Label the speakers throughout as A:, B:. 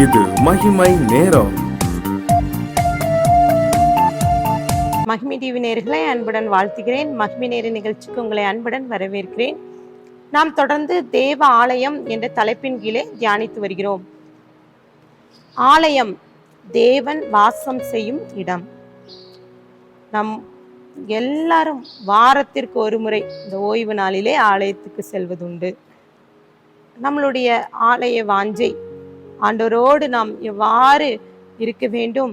A: இது மகிமை நேரம்.
B: மகிமை டிவி நேயர்களை அன்புடன் வாழ்த்துகிறேன். மகிமை நேர நிகழ்ச்சிக்கு உங்களை அன்புடன் வரவேற்கிறேன். நாம் தொடர்ந்து தேவ ஆலயம் என்ற தலைப்பின் கீழே தியானித்து வருகிறோம். ஆலயம் தேவன் வாசம் செய்யும் இடம். நம் எல்லாரும் வாரத்திற்கு ஒரு முறை இந்த ஓய்வு நாளிலே ஆலயத்துக்கு செல்வதுண்டு. நம்மளுடைய ஆலய வாஞ்சை, ஆண்டவரோடு நாம் எவ்வாறு இருக்க வேண்டும்,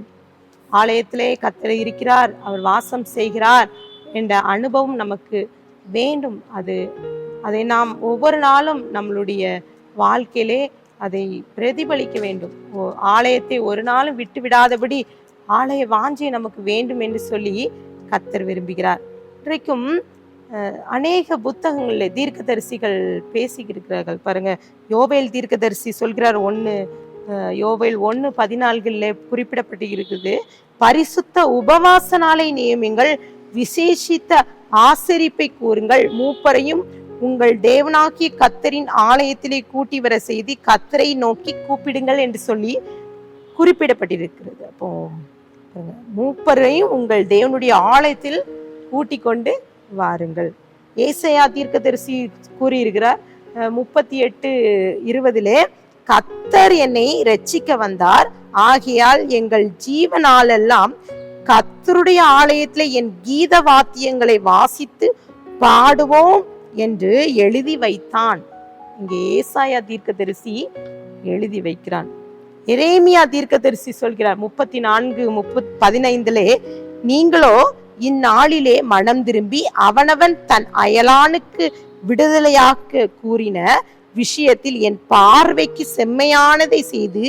B: ஆலயத்திலே கர்த்தர் இருக்கிறார், அவர் வாசம் செய்கிறார் என்ற அனுபவம் நமக்கு வேண்டும். அதை நாம் ஒவ்வொரு நாளும் நம்மளுடைய வாழ்க்கையிலே அதை பிரதிபலிக்க வேண்டும். ஆலயத்தை ஒரு நாளும் விட்டு விடாதபடி ஆலய வாஞ்சை நமக்கு வேண்டும் என்று சொல்லி கர்த்தர் விரும்புகிறார். இன்றைக்கும் அநேக புத்தகங்களில் தீர்க்கதரிசிகள் பேசியிருக்கிறார்கள். பாருங்க, யோவேல் தீர்க்கதரிசி சொல்கிறார், யோவேல் 1:14 குறிப்பிடப்பட்டு இருக்குது, பரிசுத்த உபவாச நாளை நியமிங்கள், விசேஷித்த ஆசரிப்பை கூறுங்கள், மூப்பரையும் உங்கள் தேவனாகிய கர்த்தரின் ஆலயத்திலே கூட்டி வர செய்து கர்த்தரை நோக்கி கூப்பிடுங்கள் என்று சொல்லி குறிப்பிடப்பட்டிருக்கிறது. அப்போ மூப்பரையும் உங்கள் தேவனுடைய ஆலயத்தில் கூட்டி கொண்டு வாருங்கள். ஏசாயா தீர்க்கதரிசி கூறியிருக்கிறார் 38:20, கர்த்தர் என்னை இரட்சிக்க வந்தார், ஆகையால் எங்கள் ஜீவனாலெல்லாம் கர்த்தருடைய ஆலயத்திலே என் கீத வாத்தியங்களை வாசித்து பாடுவோம் என்று எழுதி வைத்தான். இங்கே ஏசாயா தீர்க்கதரிசி எழுதி வைக்கிறான். எரேமியா தீர்க்கதரிசி சொல்கிறார் 34:15, நீங்களோ இந்நாளிலே மனம் திரும்பி அவனவன் தன் அயலானுக்கு விடுதலையாக்க கூறின விஷயத்தில் என் பார்வைக்கு செம்மையானதை செய்து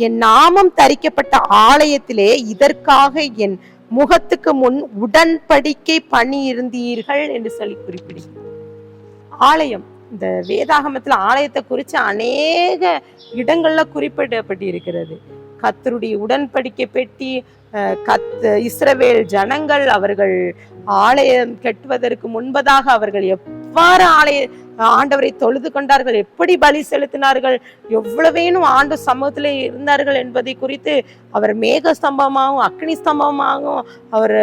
B: என் நாமம் தரிக்கப்பட்ட ஆலயத்திலே இதற்காக என் முகத்துக்கு முன் உடன்படிக்கை பண்ணியிருந்தீர்கள் என்று சொல்லி குறிப்பிடுகிறார். ஆலயம், இந்த வேதாகமத்துல ஆலயத்தை குறித்து அநேக இடங்கள்ல குறிப்பிடப்பட்டு இருக்கிறது. கர்த்தருடைய உடன்படிக்கை பெட்டி, இஸ்ரவேல் ஜனங்கள் அவர்கள் ஆலயம் கட்டுவதற்கு முன்பதாக அவர்கள் எவ்வாறு ஆண்டவரை தொழுது கொண்டார்கள், எப்படி பலி செலுத்தினார்கள், எவ்வளவேனும் ஆண்டு சமூகத்திலே இருந்தார்கள் என்பதை குறித்து அவர் மேக ஸ்தம்பமாகவும் அக்னி ஸ்தம்பமாகவும் அவர்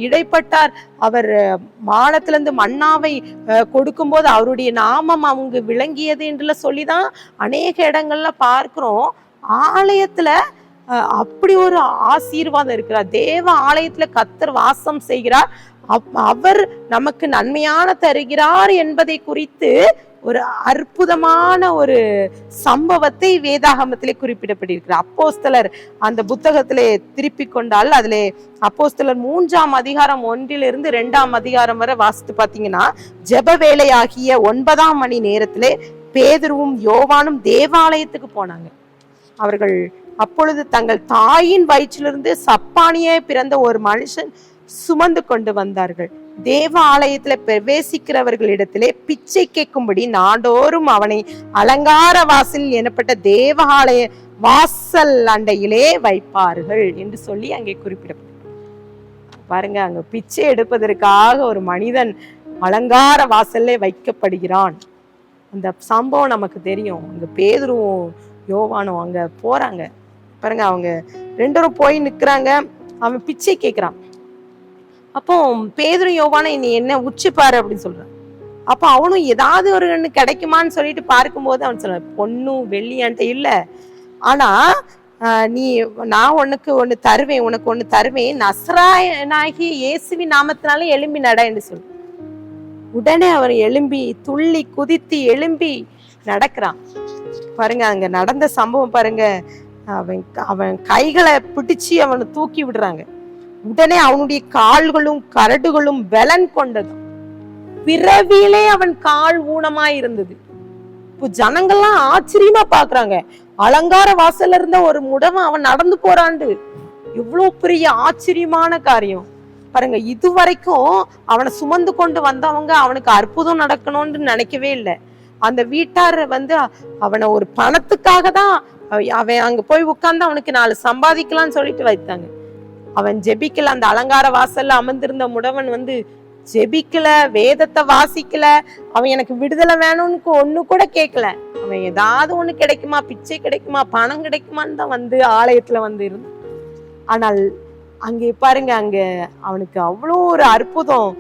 B: இடைப்பட்டார். அவர் வானத்திலிருந்து மன்னாவை கொடுக்கும்போது அவருடைய நாமம் அவங்க விளங்கியது என்று சொல்லிதான் அநேக இடங்கள்ல பார்க்கிறோம். ஆலயத்துல அப்படி ஒரு ஆசீர்வாதம் இருக்கிறார். தேவ ஆலயத்துல கர்த்தர் வாசம் செய்கிறார், அவர் நமக்கு நன்மையான தருகிறார் என்பதை குறித்து ஒரு அற்புதமான ஒரு சம்பவத்தை வேதாகமத்திலே குறிப்பிடப்பட்டிருக்கிறார். அப்போஸ்தலர் அந்த புத்தகத்திலே திருப்பி கொண்டால் அதிலே அப்போஸ்தலர் 3ஆம் அதிகாரம் 1-2 அதிகாரம் வரை வாசித்து பார்த்தீங்கன்னா, ஜெப வேளையாகிய 9ஆம் மணி நேரத்திலே பேதுருவும் யோவானும் தேவாலயத்துக்கு போனாங்க. அவர்கள் அப்பொழுது தங்கள் தாயின் வயிற்றிலிருந்து சப்பானியே பிறந்த ஒரு மனுஷன் சுமந்து கொண்டு வந்தார்கள். தேவ ஆலயத்துல பிரவேசிக்கிறவர்களிடத்திலே பிச்சை கேட்கும்படி நாடோறும் அவனை அலங்கார வாசல் எனப்பட்ட தேவ ஆலய வாசல் அண்டையிலே வைப்பார்கள் என்று சொல்லி அங்கே குறிப்பிடப்பட்ட பாருங்க, அங்க பிச்சை எடுப்பதற்காக ஒரு மனிதன் அலங்கார வாசல்ல வைக்கப்படுகிறான். அந்த சம்பவம் நமக்கு தெரியும். அங்க பேதுருவும் யோவானும் அங்க போறாங்க. பாருங்க, அவங்க 2 பேரும் போய் நிக்கிறாங்க. அவன் பிச்சை கேட்கிறான். அப்போ பேதுரு யோவானை நீ என்ன உச்சி பாரு அப்படின்னு சொல்றான். அப்போ அவனும் ஏதாவது ஒரு ஒண்ணு கிடைக்குமான்னு சொல்லிட்டு பார்க்கும்போது அவன் சொல்றான், பொண்ணும் வெள்ளியான்ட்ட இல்ல, ஆனா நான் உனக்கு ஒண்ணு தருவேன், நசராயனாகிய இயேசுவின் நாமத்தினால எழும்பி நட என்று சொல்லு. உடனே அவன் எழும்பி துள்ளி குதித்து எழும்பி நடக்கிறான். பாருங்க, அங்க நடந்த சம்பவம் பாருங்க. அவன் கைகளை பிடிச்சு அவனை தூக்கி விடுறாங்க. உடனே அவனுடைய கால்களும் கரடுகளும் பலன் கொண்டது. பிறவியிலே அவன் கால் ஊனமா இருந்தது. இப்போ ஜனங்கள்லாம் ஆச்சரியமா பாக்குறாங்க. அலங்கார வாசல்ல இருந்த ஒரு முடவன் அவன் நடந்து போறாண்டு. இவ்வளவு பெரிய ஆச்சரியமான காரியம் பாருங்க. இதுவரைக்கும் அவனை சுமந்து கொண்டு வந்தவங்க அவனுக்கு அற்புதம் நடக்கணும்னு நினைக்கவே இல்லை. அந்த வீட்டார் அவனை ஒரு பணத்துக்காக தான் அவன் அங்க போய் உட்கார்ந்து அவனுக்கு 4 சம்பாதிக்கலாம்னு சொல்லிட்டு வைத்தாங்க. அவன் ஜெபிக்கல. அந்த அலங்கார வாசல்ல அமர்ந்திருந்த முடவன் ஜெபிக்கல, வேதத்தை வாசிக்கல, அவன் எனக்கு விடுதலை வேணும்னு ஒண்ணு கூட கேட்கல. அவன் ஏதாவது ஒண்ணு கிடைக்குமா, பிச்சை கிடைக்குமா, பணம் கிடைக்குமான்னு தான் வந்து ஆலயத்துல வந்து இருந்தான். ஆனால் அங்கே பாருங்க, அங்க அவனுக்கு அவ்வளோ ஒரு அற்புதம்.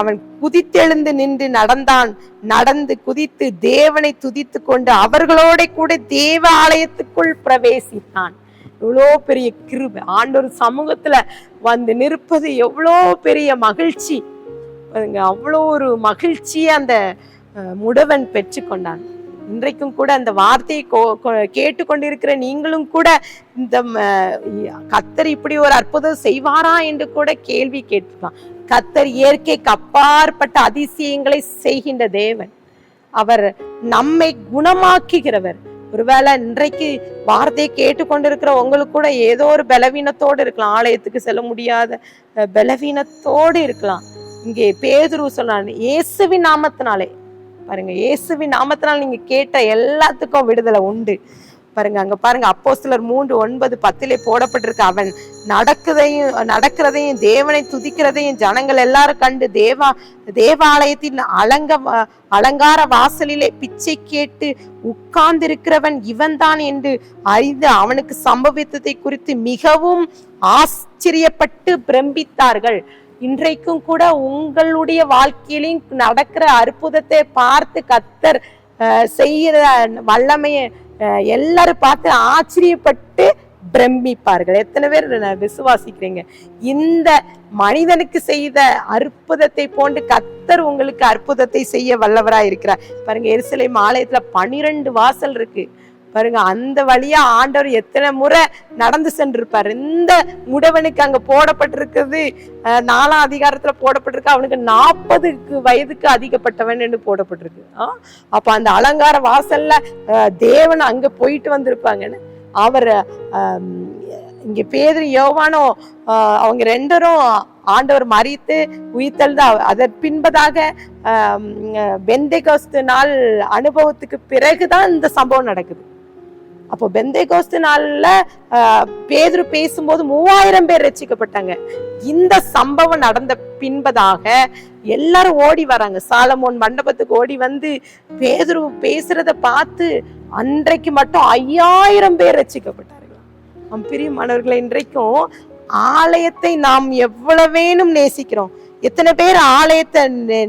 B: அவன் குதித்தெழுந்து நின்று நடந்தான். நடந்து குதித்து தேவனை துதித்து கொண்டு அவர்களோட கூட தேவ ஆலயத்துக்குள் பிரவேசித்தான். எவ்வளோ பெரிய கிருபை! ஆண்டவர் சமூகத்துல வந்து நிற்பது எவ்வளோ பெரிய மகிழ்ச்சி! அவ்வளோ ஒரு மகிழ்ச்சியை அந்த முடவன் பெற்று கொண்டான். இன்றைக்கும் கூட அந்த வார்த்தையை கேட்டுக்கொண்டிருக்கிற நீங்களும் கூட இந்த கர்த்தர் இப்படி ஒரு அற்புதம் செய்வாரா என்று கூட கேள்வி கேட்டுக்கலாம். கர்த்தர் இயற்கைக்கு அப்பாற்பட்ட அதிசயங்களை செய்கின்ற தேவன். அவர் நம்மை குணமாக்குகிறவர். ஒருவேளை இன்றைக்கு வார்த்தையை கேட்டுக்கொண்டிருக்கிற உங்களுக்கு கூட ஏதோ ஒரு பலவீனத்தோடு இருக்கலாம், ஆலயத்துக்கு செல்ல முடியாத பலவீனத்தோடு இருக்கலாம். இங்கே பேதுரு சொன்னான், இயேசுவின் நாமத்தினாலே, பாருங்க, இயேசுவின் நாமத்தினால் நீங்க கேட்ட எல்லாத்துக்கும் விடுதலை உண்டு. பாருங்க, அங்க பாருங்க, அப்போஸ்தலர் 3:9-10 போடப்பட்டிருக்கு. அவன் நடக்கிறதையும் தேவனை துதிக்கிறதையும் ஜனங்கள் எல்லாரும் கண்டு தேவாலயத்தின் அலங்கார வாசலிலே பிச்சை கேட்டு உட்கார்ந்திருக்கிறவன் இவன் தான் என்று அறிந்து அவனுக்கு சம்பவித்ததை குறித்து மிகவும் ஆச்சரியப்பட்டு பிரமித்தார்கள். இன்றைக்கும் கூட உங்களுடைய வாழ்க்கையிலும் நடக்கிற அற்புதத்தை பார்த்து கர்த்தர் செய்கிற வல்லமையை எல்லாரும் பார்த்து ஆச்சரியப்பட்டு பிரமிப்பார்கள். எத்தனை பேர் விசுவாசிக்கிறீங்க? இந்த மனிதனுக்கு செய்த அற்புதத்தை போன்று கர்த்தர் உங்களுக்கு அற்புதத்தை செய்ய வல்லவராய் இருக்கிறார். பாருங்க, எருசலேம் ஆலயத்துல 12 வாசல் இருக்கு. பாருங்க, அந்த வழியா ஆண்டவர் எத்தனை முறை நடந்து சென்றிருப்பாரு. இந்த முடவனுக்கு அங்க போடப்பட்டிருக்கிறது 4ஆம் அதிகாரத்துல போடப்பட்டிருக்கு, அவனுக்கு 40 வயதுக்கு அதிகப்பட்டவன் என்று போடப்பட்டிருக்கு. அப்ப அந்த அலங்கார வாசல்ல தேவன் அங்க போயிட்டு வந்திருப்பாங்கன்னு. அவர் இங்க பேதுரு யோவானோ அவங்க 2 ஆண்டவர் மரித்து உயிர்த்தெழுந்த அதன் பின்பதாக பெந்தேகோஸ்து நாள் அனுபவத்துக்கு பிறகுதான் இந்த சம்பவம் நடக்குது. அப்போ பெந்தேகோஸ்து நாள்ல பேதுரு பேசும்போது 3000 பேர் ரட்சிக்கப்பட்டாங்க. இந்த சம்பவம் நடந்த பின்பதாக எல்லாரும் ஓடி வராங்க. சாலமோன் மண்டபத்துக்கு ஓடி வந்து பேதுரு பேசுறத பார்த்து அன்றைக்கு மட்டும் 5000 பேர் ரட்சிக்கப்பட்டார்கள். பிரியமானவர்களை, இன்றைக்கும் ஆலயத்தை நாம் எவ்வளவேனும் நேசிக்கிறோம். எத்தனை பேர் ஆலயத்தை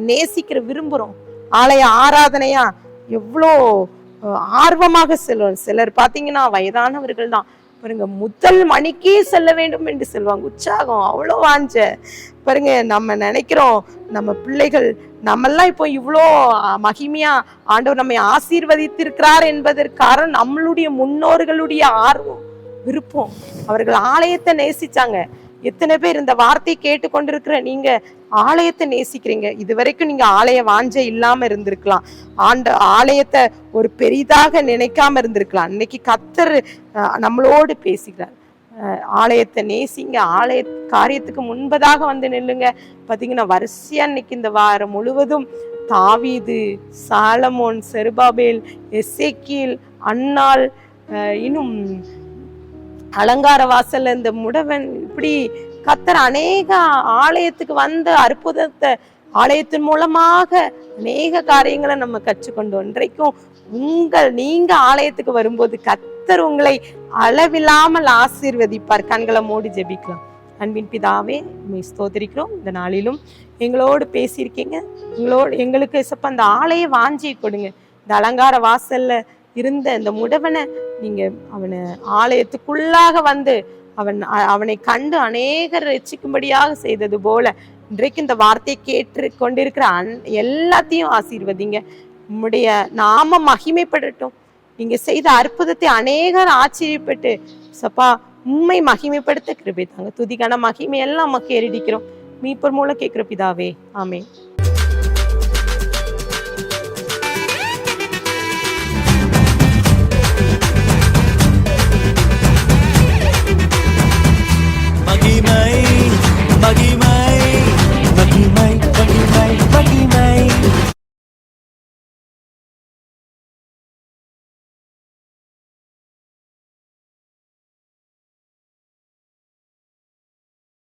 B: நேசிக்கிற விரும்புறோம்? ஆலய ஆராதனையா எவ்வளோ ஆர்வமாக செல்வோம். சிலர் பாத்தீங்கன்னா வயதானவர்கள் தான், பாருங்க, முதல் மணிக்கே செல்ல வேண்டும் என்று சொல்லுவாங்க. உற்சாகம், அவ்வளோ வாஞ்ச. பாருங்க, நம்ம நினைக்கிறோம் நம்ம பிள்ளைகள் நம்மெல்லாம் இப்போ இவ்வளோ மகிமையா ஆண்டவர் நம்மை ஆசீர்வதித்திருக்கிறார் என்பதற்காக நம்மளுடைய முன்னோர்களுடைய ஆர்வம், விருப்பம். அவர்கள் ஆலயத்தை நேசிச்சாங்க. எத்தனை பேர் இந்த வார்த்தையை கேட்டு கொண்டிருக்கிற நீங்க ஆலயத்தை நேசிக்கிறீங்க? இதுவரைக்கும் நீங்க ஆலய வாஞ்சை இல்லாம இருந்திருக்கலாம், ஆலயத்தை ஒரு பெரிதாக நினைக்காம இருந்திருக்கலாம். இன்னைக்கு கர்த்தர் நம்மளோடு பேசுகிறார். ஆலயத்தை நேசிங்க, ஆலய காரியத்துக்கு முன்பதாக வந்து நில்லுங்க. பாத்தீங்கன்னா வரிசையா இன்னைக்கு இந்த வாரம் முழுவதும் தாவீது, சாலமோன், செருபாபேல், எசேக்கியேல், அன்னாள், இன்னும் அலங்கார வாசல்ல இந்த முடவன், இப்படி கர்த்தர் அநேக ஆலயத்துக்கு வந்த அற்புதத்தை ஆலயத்தின் மூலமாக அநேக காரியங்களை நம்ம கற்றுக்கொண்டோம். இன்றைக்கும் நீங்க ஆலயத்துக்கு வரும்போது கர்த்தர் உங்களை அளவில்லாமல் ஆசீர்வதிப்பார். கண்களை மூடி ஜெபிக்கலாம். அன்பின் பிதாவே, உம்மை ஸ்தோத்திரிக்கிறோம். இந்த நாளிலும் எங்களோடு பேசியிருக்கீங்க. எங்களுக்கு அந்த ஆலய வாஞ்சியை கொடுங்க. இந்த அலங்கார வாசல்ல இருந்த இந்த முடவனை நீங்க அவனை ஆலயத்துக்குள்ளாக வந்து அவனை கண்டு அநேகர் ரட்சிக்கும்படியாக செய்தது போல இன்றைக்கு இந்த வார்த்தையை கேட்டு கொண்டிருக்கிற எல்லாத்தையும் ஆசீர்வதிங்க. உம்முடைய நாம மகிமைப்படட்டும். நீங்க செய்த அற்புதத்தை அநேகர் ஆச்சரியப்பட்டு சப்பா உண்மை மகிமைப்படுத்த கிருபை தாங்க. துதிக்கான மகிமை எல்லாம் நமக்கு ஏறிடிக்கிறோம். மீட்பர் மூலம் கேட்கிற பிதாவே, ஆமென்.
C: மகிமை